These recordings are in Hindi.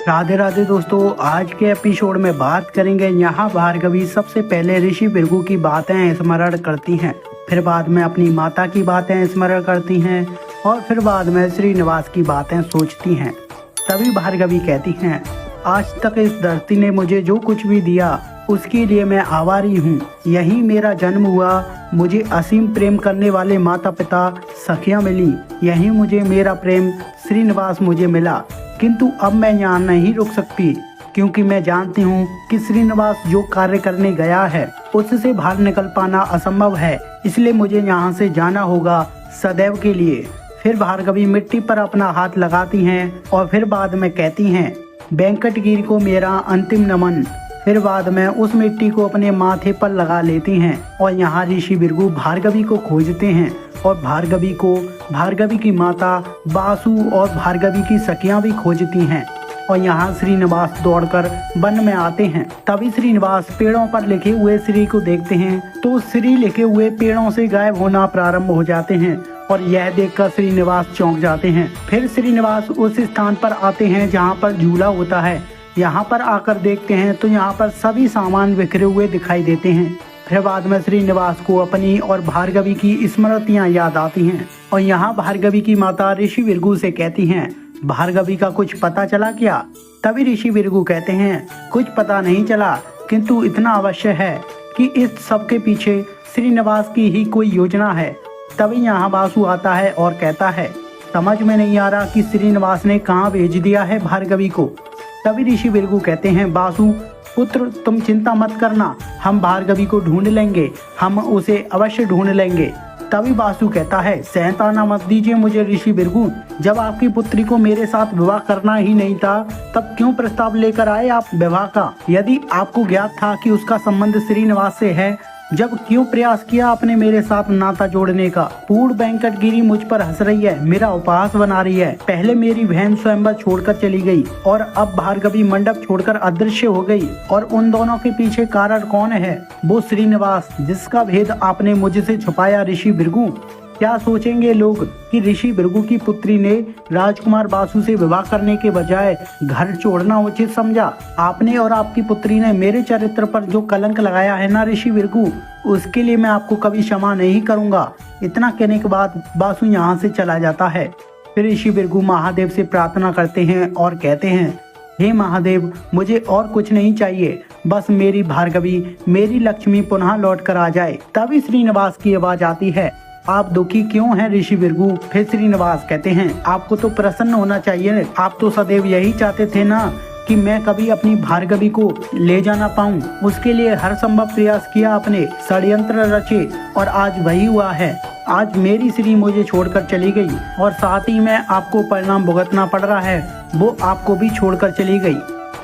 राधे राधे दोस्तों, आज के एपिसोड में बात करेंगे। यहाँ भार्गवी सबसे पहले ऋषि भृगु की बातें स्मरण करती हैं, फिर बाद में अपनी माता की बातें स्मरण करती हैं और फिर बाद में श्रीनिवास की बातें सोचती हैं। तभी भार्गवी कहती हैं, आज तक इस धरती ने मुझे जो कुछ भी दिया उसके लिए मैं आभारी हूँ। यहीं मेरा जन्म हुआ, मुझे असीम प्रेम करने वाले माता पिता सखियाँ मिली, यहीं मुझे मेरा प्रेम श्रीनिवास मुझे मिला। किंतु अब मैं यहाँ नहीं रुक सकती, क्योंकि मैं जानती हूँ कि श्रीनिवास जो कार्य करने गया है उससे बाहर निकल पाना असंभव है, इसलिए मुझे यहाँ से जाना होगा सदैव के लिए। फिर भार्गवी मिट्टी पर अपना हाथ लगाती हैं और फिर बाद में कहती हैं, वेंकटगिरी को मेरा अंतिम नमन। फिर बाद में उस मिट्टी को अपने माथे पर लगा लेती हैं और यहाँ ऋषि भृगु भार्गवी को खोजते हैं और भार्गवी को भार्गवी की माता बासु और भार्गवी की सखियां भी खोजती हैं और यहाँ श्रीनिवास दौड़कर वन में आते हैं। तभी श्रीनिवास पेड़ों पर लिखे हुए श्री को देखते हैं तो श्री लिखे हुए पेड़ों से गायब होना प्रारंभ हो जाते हैं और यह देखकर श्रीनिवास चौंक जाते हैं। फिर श्रीनिवास उस स्थान पर आते हैं जहाँ पर झूला होता है। यहाँ पर आकर देखते हैं तो यहाँ पर सभी सामान बिखरे हुए दिखाई देते हैं। फिर बाद में श्रीनिवास को अपनी और भार्गवी की स्मृतियाँ याद आती हैं और यहाँ भार्गवी की माता ऋषि भृगु से कहती हैं, भार्गवी का कुछ पता चला क्या? तभी ऋषि भृगु कहते हैं, कुछ पता नहीं चला, किंतु इतना अवश्य है कि इस सब के पीछे श्रीनिवास की ही कोई योजना है। तभी यहाँ बासु आता है और कहता है, समझ में नहीं आ रहा कि श्रीनिवास ने कहाँ भेज दिया है भार्गवी को। तभी ऋषि भृगु कहते हैं, बासु पुत्र तुम चिंता मत करना, हम भार्गवी को ढूंढ लेंगे, हम उसे अवश्य ढूंढ लेंगे। तभी बासु कहता है, सहमताना मत दीजिए मुझे ऋषि भृगु, जब आपकी पुत्री को मेरे साथ विवाह करना ही नहीं था तब क्यों प्रस्ताव लेकर आए आप विवाह का? यदि आपको ज्ञात था कि उसका संबंध श्रीनिवास से है, जब क्यों प्रयास किया आपने मेरे साथ नाता जोड़ने का? पूर्ण वेंकटगिरी मुझ पर हंस रही है, मेरा उपहास बना रही है। पहले मेरी बहन स्वयंवर छोड़कर चली गई और अब भार्गवी मंडप छोड़कर अदृश्य हो गई, और उन दोनों के पीछे कारण कौन है? वो श्रीनिवास, जिसका भेद आपने मुझसे छुपाया ऋषि भृगु। क्या सोचेंगे लोग कि ऋषि भृगु की पुत्री ने राजकुमार बासु से विवाह करने के बजाय घर छोड़ना उचित समझा? आपने और आपकी पुत्री ने मेरे चरित्र पर जो कलंक लगाया है ना ऋषि भृगु, उसके लिए मैं आपको कभी क्षमा नहीं करूंगा। इतना कहने के बाद बासु यहाँ से चला जाता है। फिर ऋषि भृगु महादेव से प्रार्थना करते हैं और कहते हैं, हे महादेव, मुझे और कुछ नहीं चाहिए, बस मेरी भार्गवी, मेरी लक्ष्मी पुनः लौट कर आ जाए। तभी श्रीनिवास की आवाज आती है, आप दुखी क्यों हैं ऋषि भृगु? फिर श्रीनिवास कहते हैं, आपको तो प्रसन्न होना चाहिए, आप तो सदैव यही चाहते थे ना कि मैं कभी अपनी भार्गवी को ले जाना पाऊं। उसके लिए हर संभव प्रयास किया आपने, षड्यंत्र रचे और आज वही हुआ है। आज मेरी श्री मुझे छोड़कर चली गई और साथ ही में आपको परिणाम भुगतना पड़ रहा है, वो आपको भी छोड़कर चली गई।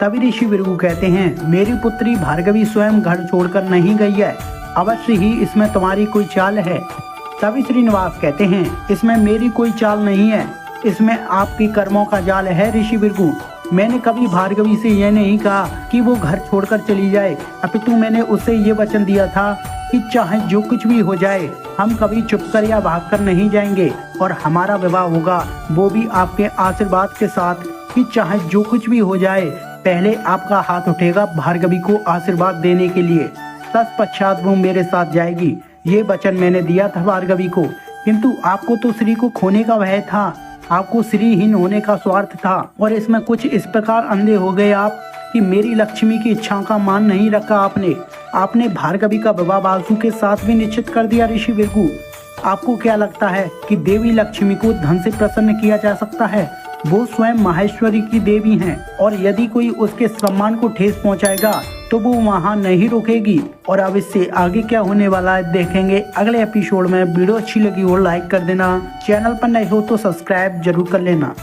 तभी ऋषि भृगु कहते हैं, मेरी पुत्री भार्गवी स्वयं घर छोड़कर नहीं गई है, अवश्य ही इसमें तुम्हारी कोई चाल है। तभी श्रीनिवास कहते हैं, इसमें मेरी कोई चाल नहीं है, इसमें आपकी कर्मों का जाल है ऋषि भृगु। मैंने कभी भार्गवी से यह नहीं कहा कि वो घर छोड़कर चली जाए, अपितु मैंने उससे ये वचन दिया था कि चाहे जो कुछ भी हो जाए, हम कभी चुपकर या भागकर नहीं जाएंगे और हमारा विवाह होगा, वो भी आपके आशीर्वाद के साथ कि चाहे जो कुछ भी हो जाए, पहले आपका हाथ उठेगा भार्गवी को आशीर्वाद देने के लिए, तत्पश्चात वो मेरे साथ जाएगी। ये वचन मैंने दिया था भार्गवी को, किंतु आपको तो श्री को खोने का भय था, आपको श्रीहीन होने का स्वार्थ था और इसमें कुछ इस प्रकार अंधे हो गए आप कि मेरी लक्ष्मी की इच्छाओं का मान नहीं रखा आपने भार्गवी का विवाह बासु के साथ भी निश्चित कर दिया ऋषि भृगु। आपको क्या लगता है कि देवी लक्ष्मी को धन से प्रसन्न किया जा सकता है? वो स्वयं माहेश्वरी की देवी हैं और यदि कोई उसके सम्मान को ठेस पहुंचाएगा तो वो वहां नहीं रुकेगी। और अब इससे आगे क्या होने वाला है देखेंगे अगले एपिसोड में। वीडियो अच्छी लगी हो लाइक कर देना, चैनल पर नए हो तो सब्सक्राइब जरूर कर लेना।